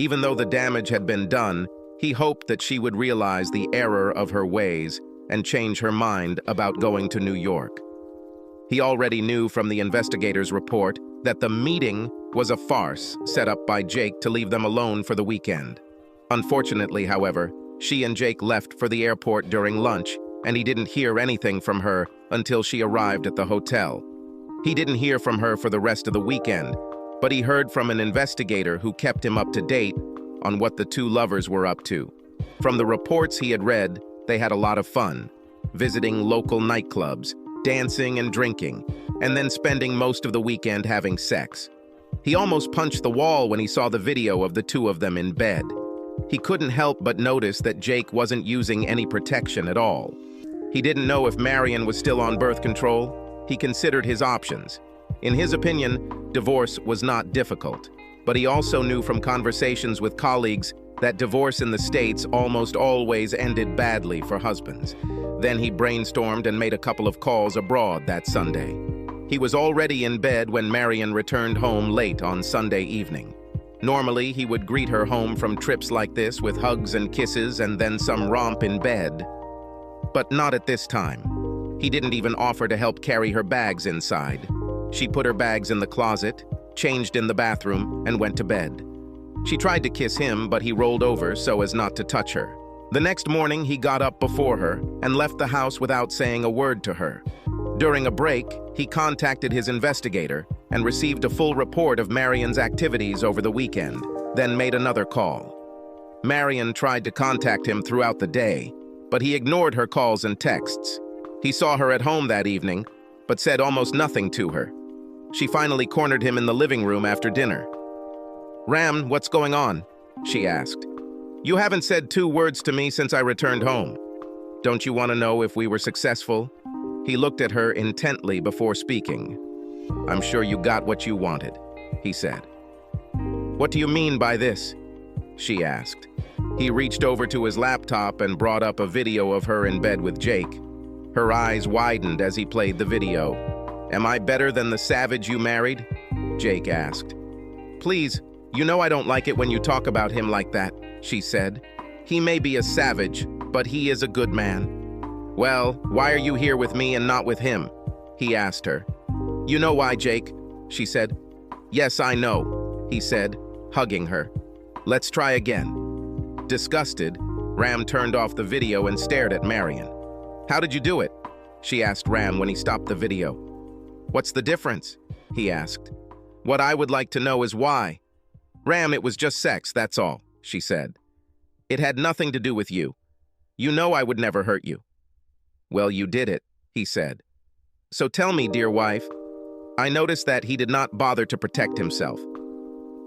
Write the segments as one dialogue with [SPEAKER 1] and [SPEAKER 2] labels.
[SPEAKER 1] Even though the damage had been done, he hoped that she would realize the error of her ways and change her mind about going to New York. He already knew from the investigator's report that the meeting was a farce set up by Jake to leave them alone for the weekend. Unfortunately, however, she and Jake left for the airport during lunch, and he didn't hear anything from her until she arrived at the hotel. He didn't hear from her for the rest of the weekend, but he heard from an investigator who kept him up to date on what the two lovers were up to. From the reports he had read, they had a lot of fun, visiting local nightclubs, dancing and drinking, and then spending most of the weekend having sex. He almost punched the wall when he saw the video of the two of them in bed. He couldn't help but notice that Jake wasn't using any protection at all. He didn't know if Marion was still on birth control. He considered his options. In his opinion, divorce was not difficult, but he also knew from conversations with colleagues that divorce in the States almost always ended badly for husbands. Then he brainstormed and made a couple of calls abroad that Sunday. He was already in bed when Marion returned home late on Sunday evening. Normally, he would greet her home from trips like this with hugs and kisses and then some romp in bed. But not at this time. He didn't even offer to help carry her bags inside. She put her bags in the closet, changed in the bathroom, and went to bed. She tried to kiss him, but he rolled over so as not to touch her. The next morning, he got up before her and left the house without saying a word to her. During a break, he contacted his investigator and received a full report of Marion's activities over the weekend, then made another call. Marion tried to contact him throughout the day, but he ignored her calls and texts. He saw her at home that evening, but said almost nothing to her. She finally cornered him in the living room after dinner. "Ram, what's going on?" she asked. "You haven't said 2 words to me since I returned home. Don't you want to know if we were successful?" He looked at her intently before speaking. "I'm sure you got what you wanted," he said. "What do you mean by this?" she asked. He reached over to his laptop and brought up a video of her in bed with Jake. Her eyes widened as he played the video. "Am I better than the savage you married?" Jake asked. "Please, you know I don't like it when you talk about him like that," she said. "He may be a savage, but he is a good man." "Well, why are you here with me and not with him?" he asked her. "You know why, Jake," she said. "Yes, I know," he said, hugging her. "Let's try again." Disgusted, Ram turned off the video and stared at Marion. "How did you do it?" she asked Ram when he stopped the video. "What's the difference?" he asked. "What I would like to know is why." "Ram, it was just sex, that's all," she said. "It had nothing to do with you. You know I would never hurt you." "Well, you did it," he said. "So tell me, dear wife." I noticed that he did not bother to protect himself.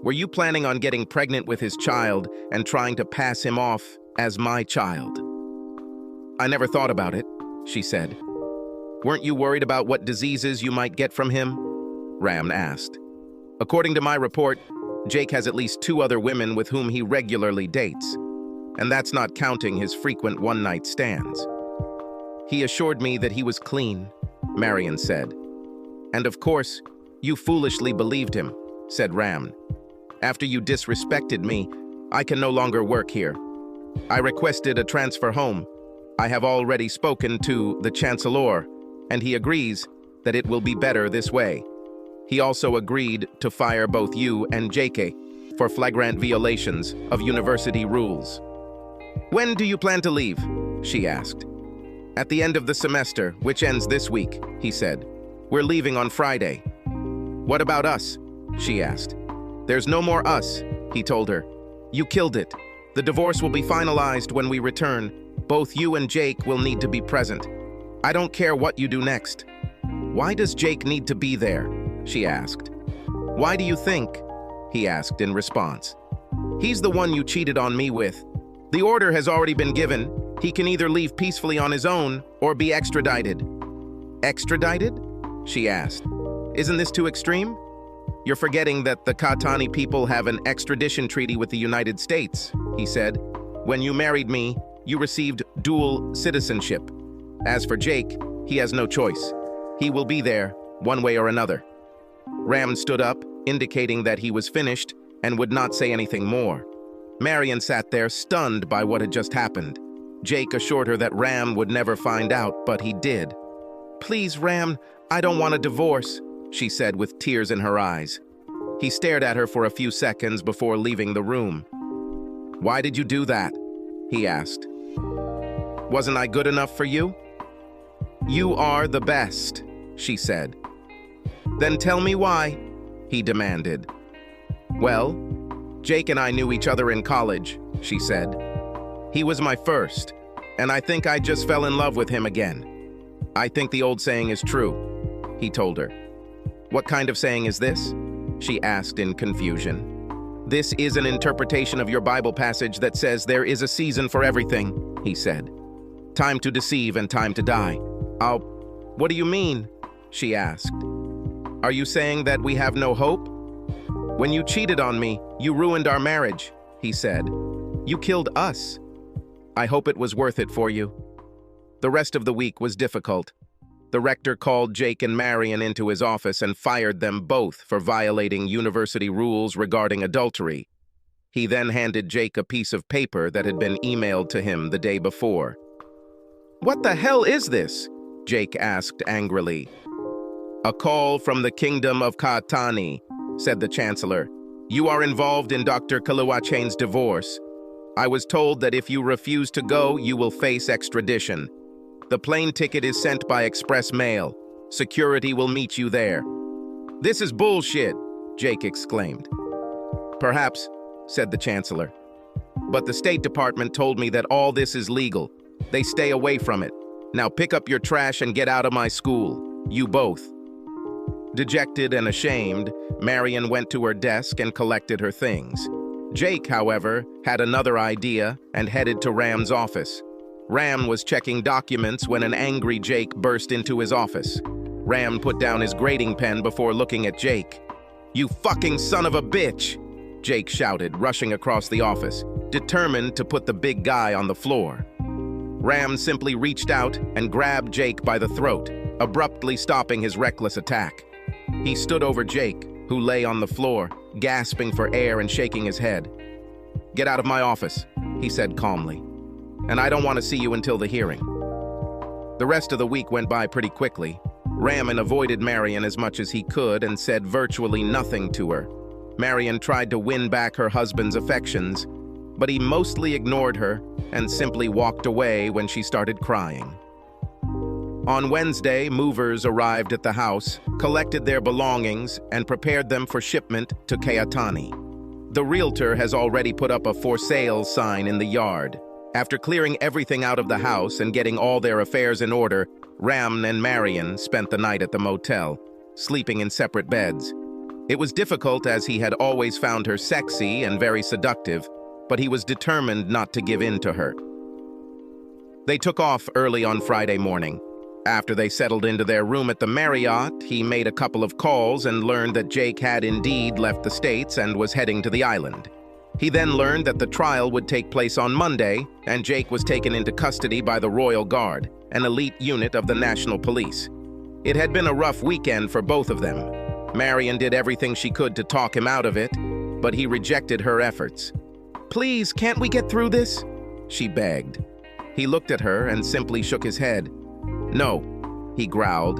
[SPEAKER 1] Were you planning on getting pregnant with his child and trying to pass him off as my child? "I never thought about it," she said. "Weren't you worried about what diseases you might get from him?" Ram asked. "According to my report, Jake has at least 2 other women with whom he regularly dates, and that's not counting his frequent one-night stands." "He assured me that he was clean," Marion said. "And of course, you foolishly believed him," said Ram. "After you disrespected me, I can no longer work here. I requested a transfer home. I have already spoken to the Chancellor, and he agrees that it will be better this way. He also agreed to fire both you and JK for flagrant violations of university rules." "When do you plan to leave?" she asked. "At the end of the semester, which ends this week," he said. "We're leaving on Friday." "What about us?" she asked. "There's no more us," he told her. "You killed it. The divorce will be finalized when we return. Both you and Jake will need to be present. I don't care what you do next." "Why does Jake need to be there?" she asked. "Why do you think?" he asked in response. "He's the one you cheated on me with. The order has already been given. He can either leave peacefully on his own or be extradited." "Extradited?" she asked. "Isn't this too extreme? You're forgetting that the Katani people have an extradition treaty with the United States," he said. "When you married me, you received dual citizenship. As for Jake, he has no choice. He will be there, one way or another." Ram stood up, indicating that he was finished and would not say anything more. Marion sat there, stunned by what had just happened. Jake assured her that Ram would never find out, but he did. "Please, Ram, I don't want a divorce," she said with tears in her eyes. He stared at her for a few seconds before leaving the room. "Why did you do that?" he asked. "Wasn't I good enough for you?" "You are the best," she said. "Then tell me why," he demanded. "Well, Jake and I knew each other in college," she said. "He was my first, and I think I just fell in love with him again. I think the old saying is true," he told her. "What kind of saying is this?" she asked in confusion. "This is an interpretation of your Bible passage that says there is a season for everything," he said. "Time to deceive and time to die." What do you mean?" she asked. "Are you saying that we have no hope?" "When you cheated on me, you ruined our marriage," he said. "You killed us. I hope it was worth it for you." The rest of the week was difficult. The rector called Jake and Marion into his office and fired them both for violating university rules regarding adultery. He then handed Jake a piece of paper that had been emailed to him the day before. "What the hell is this?" Jake asked angrily. "A call from the Kingdom of Kaatani," said the chancellor. "You are involved in Dr. Kaluachane's divorce. I was told that if you refuse to go, you will face extradition. The plane ticket is sent by express mail. Security will meet you there." "This is bullshit," Jake exclaimed. "Perhaps," said the chancellor. "But the State Department told me that all this is legal. They stay away from it. Now pick up your trash and get out of my school. You both." Dejected and ashamed, Marion went to her desk and collected her things. Jake, however, had another idea and headed to Ram's office. Ram was checking documents when an angry Jake burst into his office. Ram put down his grading pen before looking at Jake. "You fucking son of a bitch!" Jake shouted, rushing across the office, determined to put the big guy on the floor. Ram simply reached out and grabbed Jake by the throat, abruptly stopping his reckless attack. He stood over Jake, who lay on the floor, gasping for air and shaking his head. "Get out of my office," he said calmly. "And I don't want to see you until the hearing." The rest of the week went by pretty quickly. Ram avoided Marion as much as he could and said virtually nothing to her. Marion tried to win back her husband's affections, but he mostly ignored her and simply walked away when she started crying. On Wednesday, movers arrived at the house, collected their belongings, and prepared them for shipment to Kaatani. The realtor has already put up a for sale sign in the yard. After clearing everything out of the house and getting all their affairs in order, Ram and Marion spent the night at the motel, sleeping in separate beds. It was difficult as he had always found her sexy and very seductive, but he was determined not to give in to her. They took off early on Friday morning. After they settled into their room at the Marriott, he made a couple of calls and learned that Jake had indeed left the States and was heading to the island. He then learned that the trial would take place on Monday, and Jake was taken into custody by the Royal Guard, an elite unit of the National Police. It had been a rough weekend for both of them. Marion did everything she could to talk him out of it, but he rejected her efforts. "Please, can't we get through this?" she begged. He looked at her and simply shook his head. "No," he growled.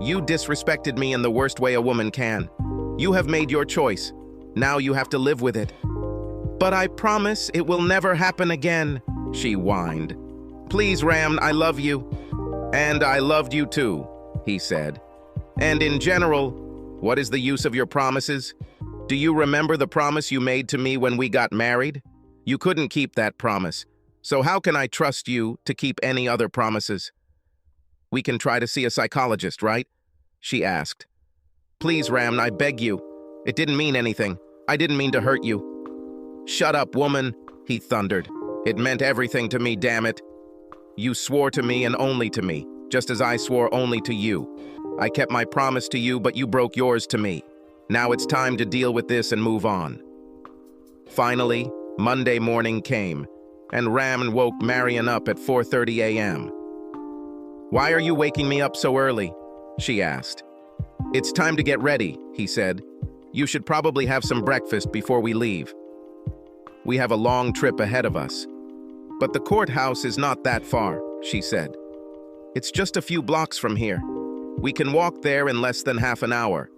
[SPEAKER 1] "You disrespected me in the worst way a woman can. You have made your choice. Now you have to live with it." "But I promise it will never happen again," she whined. "Please, Ram, I love you." "And I loved you too," he said. "And in general, what is the use of your promises? Do you remember the promise you made to me when we got married? You couldn't keep that promise. So how can I trust you to keep any other promises?" "We can try to see a psychologist, right?" she asked. "Please, Ram, I beg you. It didn't mean anything. I didn't mean to hurt you." "Shut up, woman," he thundered. "It meant everything to me, damn it. You swore to me and only to me, just as I swore only to you. I kept my promise to you, but you broke yours to me. Now it's time to deal with this and move on." Finally, Monday morning came, and Ram woke Marion up at 4:30 a.m. "Why are you waking me up so early?" she asked. "It's time to get ready," he said. "You should probably have some breakfast before we leave." We have a long trip ahead of us. But the courthouse is not that far, she said. It's just a few blocks from here. We can walk there in less than half an hour.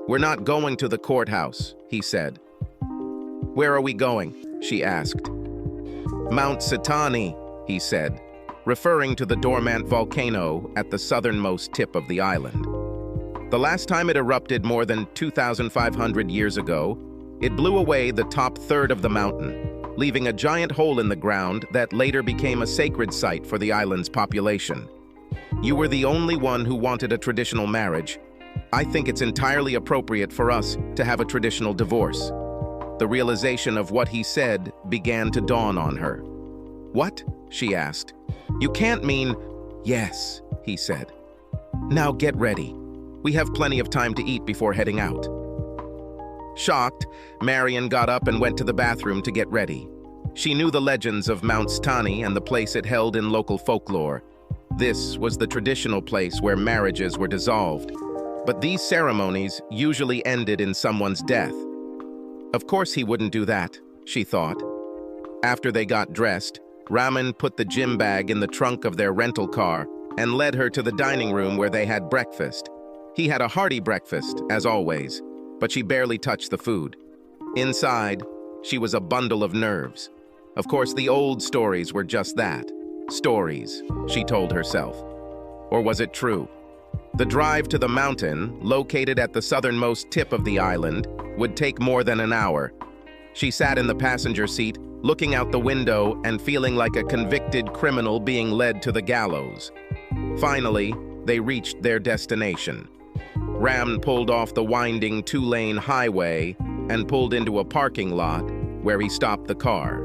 [SPEAKER 1] We're not going to the courthouse, he said. Where are we going? She asked. Mount Sitani, he said, referring to the dormant volcano at the southernmost tip of the island. The last time it erupted more than 2,500 years ago, it blew away the top third of the mountain, leaving a giant hole in the ground that later became a sacred site for the island's population. You were the only one who wanted a traditional marriage. I think it's entirely appropriate for us to have a traditional divorce. The realization of what he said began to dawn on her. What? She asked. You can't mean... Yes, he said. Now get ready. We have plenty of time to eat before heading out. Shocked, Marion got up and went to the bathroom to get ready. She knew the legends of Mount Stani and the place it held in local folklore. This was the traditional place where marriages were dissolved. But these ceremonies usually ended in someone's death. Of course he wouldn't do that, she thought. After they got dressed, Raman put the gym bag in the trunk of their rental car and led her to the dining room where they had breakfast. He had a hearty breakfast, as always, but she barely touched the food. Inside, she was a bundle of nerves. Of course, the old stories were just that. Stories, she told herself. Or was it true? The drive to the mountain, located at the southernmost tip of the island, would take more than an hour. She sat in the passenger seat, looking out the window and feeling like a convicted criminal being led to the gallows. Finally, they reached their destination. Ram pulled off the winding two-lane highway and pulled into a parking lot where he stopped the car.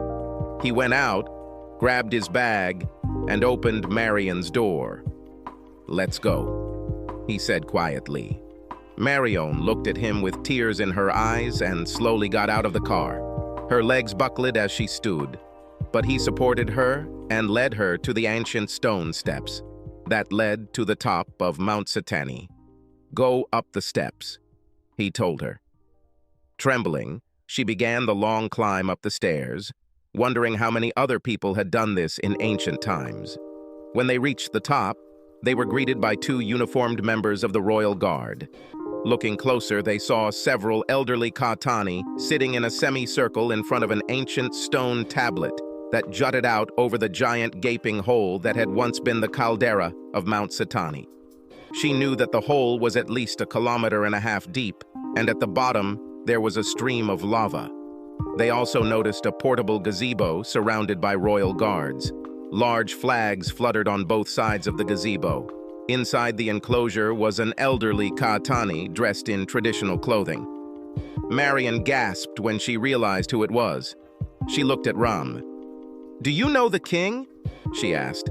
[SPEAKER 1] He went out, grabbed his bag, and opened Marion's door. "Let's go," he said quietly. Marion looked at him with tears in her eyes and slowly got out of the car. Her legs buckled as she stood, but he supported her and led her to the ancient stone steps that led to the top of Mount Sitani. "Go up the steps," he told her. Trembling, she began the long climb up the stairs, wondering how many other people had done this in ancient times. When they reached the top, they were greeted by two uniformed members of the Royal Guard. Looking closer, they saw several elderly Katani sitting in a semicircle in front of an ancient stone tablet that jutted out over the giant gaping hole that had once been the caldera of Mount Sitani. She knew that the hole was at least 1.5 kilometers deep, and at the bottom there was a stream of lava. They also noticed a portable gazebo surrounded by royal guards. Large flags fluttered on both sides of the gazebo. Inside the enclosure was an elderly Katani dressed in traditional clothing. Marion gasped when she realized who it was. She looked at Ram. "Do you know the king?" she asked.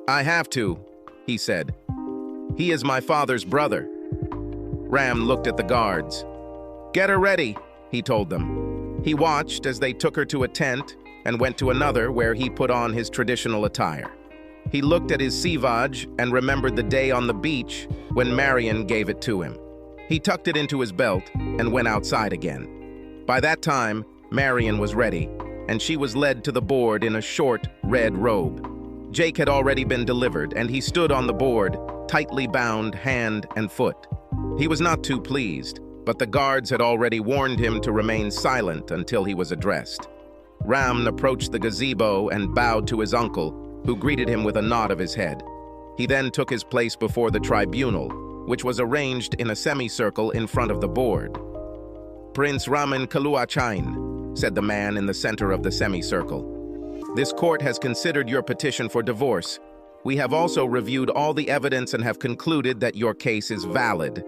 [SPEAKER 1] "I have to," he said. "He is my father's brother." Ram looked at the guards. "Get her ready," he told them. He watched as they took her to a tent and went to another where he put on his traditional attire. He looked at his sivaj and remembered the day on the beach when Marion gave it to him. He tucked it into his belt and went outside again. By that time, Marion was ready, and she was led to the board in a short, red robe. Jake had already been delivered, and he stood on the board, tightly bound hand and foot. He was not too pleased, but the guards had already warned him to remain silent until he was addressed. Ram approached the gazebo and bowed to his uncle, who greeted him with a nod of his head. He then took his place before the tribunal, which was arranged in a semicircle in front of the board. "Prince Raman Kaluachain," said the man in the center of the semicircle. "This court has considered your petition for divorce. We have also reviewed all the evidence and have concluded that your case is valid.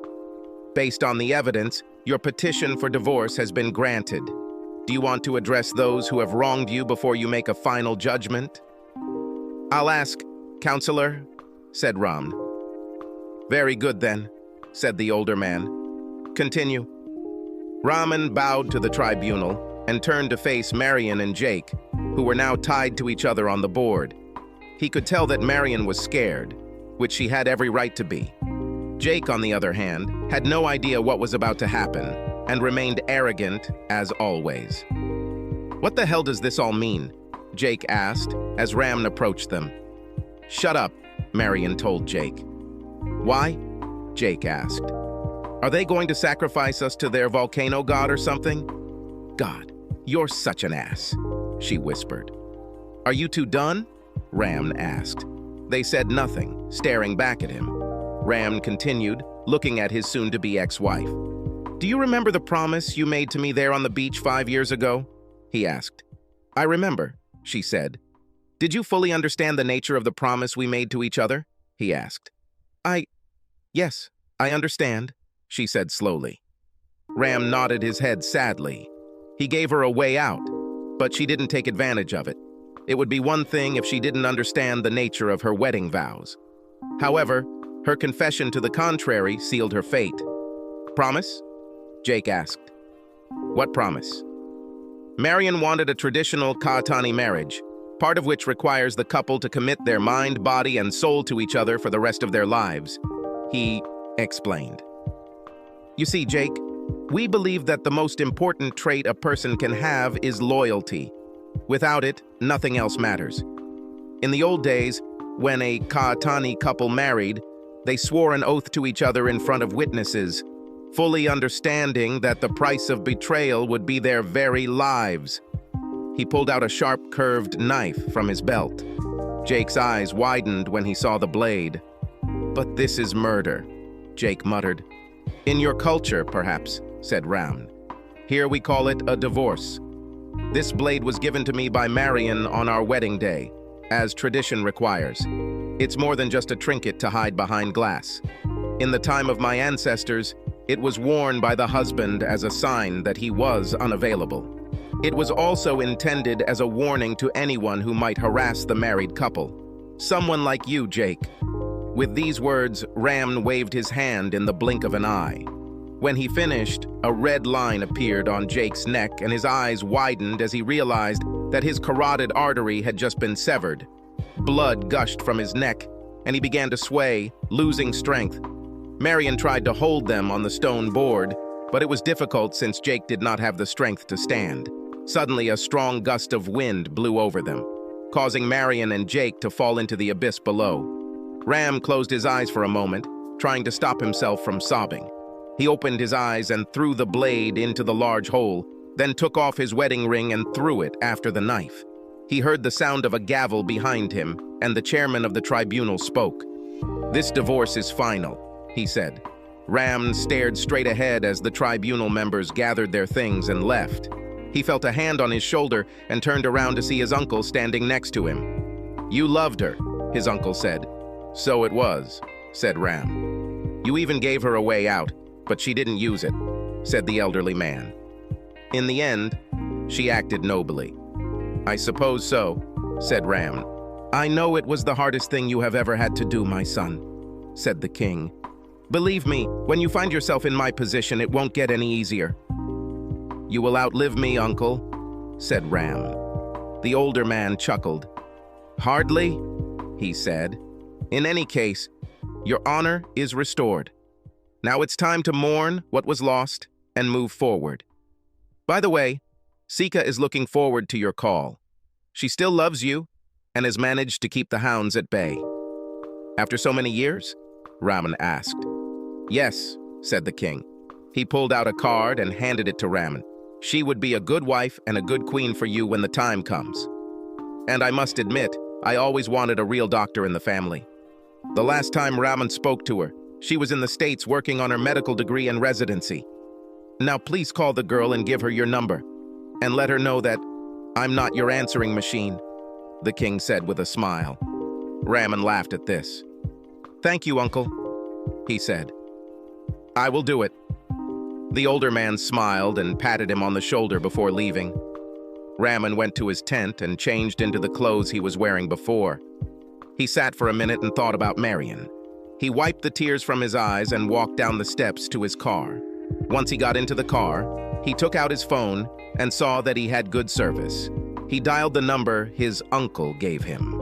[SPEAKER 1] Based on the evidence, your petition for divorce has been granted. Do you want to address those who have wronged you before you make a final judgment?" "I'll ask, counselor," said Ram. "Very good then," said the older man. "Continue." Raman bowed to the tribunal and turned to face Marion and Jake, who were now tied to each other on the board. He could tell that Marion was scared, which she had every right to be. Jake, on the other hand, had no idea what was about to happen and remained arrogant as always. What the hell does this all mean? Jake asked as Ram approached them. Shut up, Marion told Jake. Why? Jake asked. Are they going to sacrifice us to their volcano god or something? God, you're such an ass, she whispered. Are you two done? Ram asked. They said nothing, staring back at him. Ram continued, looking at his soon-to-be ex-wife. Do you remember the promise you made to me there on the beach 5 years ago? He asked. I remember, she said. Did you fully understand the nature of the promise we made to each other? He asked. Yes, I understand, she said slowly. Ram nodded his head sadly. He gave her a way out, but she didn't take advantage of it. It would be one thing if she didn't understand the nature of her wedding vows. However, her confession to the contrary sealed her fate. Promise? Jake asked. What promise? Marion wanted a traditional Kaatani marriage, part of which requires the couple to commit their mind, body, and soul to each other for the rest of their lives. He explained. You see, Jake, we believe that the most important trait a person can have is loyalty. Without it, nothing else matters. In the old days, when a Kaatani couple married, they swore an oath to each other in front of witnesses, fully understanding that the price of betrayal would be their very lives. He pulled out a sharp, curved knife from his belt. Jake's eyes widened when he saw the blade. But this is murder, Jake muttered. In your culture, perhaps, said Ram. Here we call it a divorce. This blade was given to me by Marion on our wedding day, as tradition requires. It's more than just a trinket to hide behind glass. In the time of my ancestors, it was worn by the husband as a sign that he was unavailable. It was also intended as a warning to anyone who might harass the married couple. Someone like you, Jake. With these words, Ram waved his hand in the blink of an eye. When he finished, a red line appeared on Jake's neck and his eyes widened as he realized that his carotid artery had just been severed. Blood gushed from his neck, and he began to sway, losing strength. Marion tried to hold them on the stone board, but it was difficult since Jake did not have the strength to stand. Suddenly, a strong gust of wind blew over them, causing Marion and Jake to fall into the abyss below. Ram closed his eyes for a moment, trying to stop himself from sobbing. He opened his eyes and threw the blade into the large hole, then took off his wedding ring and threw it after the knife. He heard the sound of a gavel behind him, and the chairman of the tribunal spoke. This divorce is final, he said. Ram stared straight ahead as the tribunal members gathered their things and left. He felt a hand on his shoulder and turned around to see his uncle standing next to him. You loved her, his uncle said. So it was, said Ram. You even gave her a way out, but she didn't use it, said the elderly man. In the end, she acted nobly. I suppose so, said Ram. I know it was the hardest thing you have ever had to do, my son, said the king. Believe me, when you find yourself in my position, it won't get any easier. You will outlive me, uncle, said Ram. The older man chuckled. Hardly, he said. In any case, your honor is restored. Now it's time to mourn what was lost and move forward. By the way, Sika is looking forward to your call. She still loves you and has managed to keep the hounds at bay. After so many years? Raman asked. Yes, said the king. He pulled out a card and handed it to Raman. She would be a good wife and a good queen for you when the time comes. And I must admit, I always wanted a real doctor in the family. The last time Raman spoke to her, she was in the States working on her medical degree and residency. Now please call the girl and give her your number, and let her know that I'm not your answering machine, the king said with a smile. Raman laughed at this. Thank you, uncle, he said. I will do it. The older man smiled and patted him on the shoulder before leaving. Raman went to his tent and changed into the clothes he was wearing before. He sat for a minute and thought about Marion. He wiped the tears from his eyes and walked down the steps to his car. Once he got into the car, he took out his phone and saw that he had good service. He dialed the number his uncle gave him.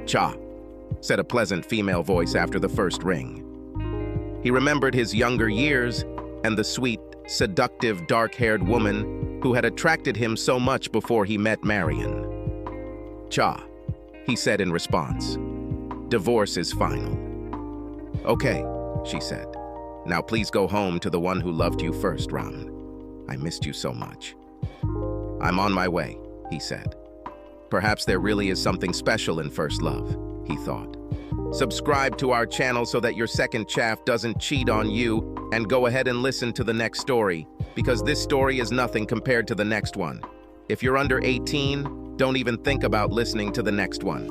[SPEAKER 1] Cha, said a pleasant female voice after the first ring. He remembered his younger years and the sweet, seductive, dark-haired woman who had attracted him so much before he met Marion. "Cha," he said in response. "Divorce is final." "Okay," she said. "Now please go home to the one who loved you first, Ram. I missed you so much." "I'm on my way," he said. Perhaps there really is something special in first love, he thought. Subscribe to our channel so that your second chaff doesn't cheat on you, and go ahead and listen to the next story, because this story is nothing compared to the next one. If you're under 18, don't even think about listening to the next one.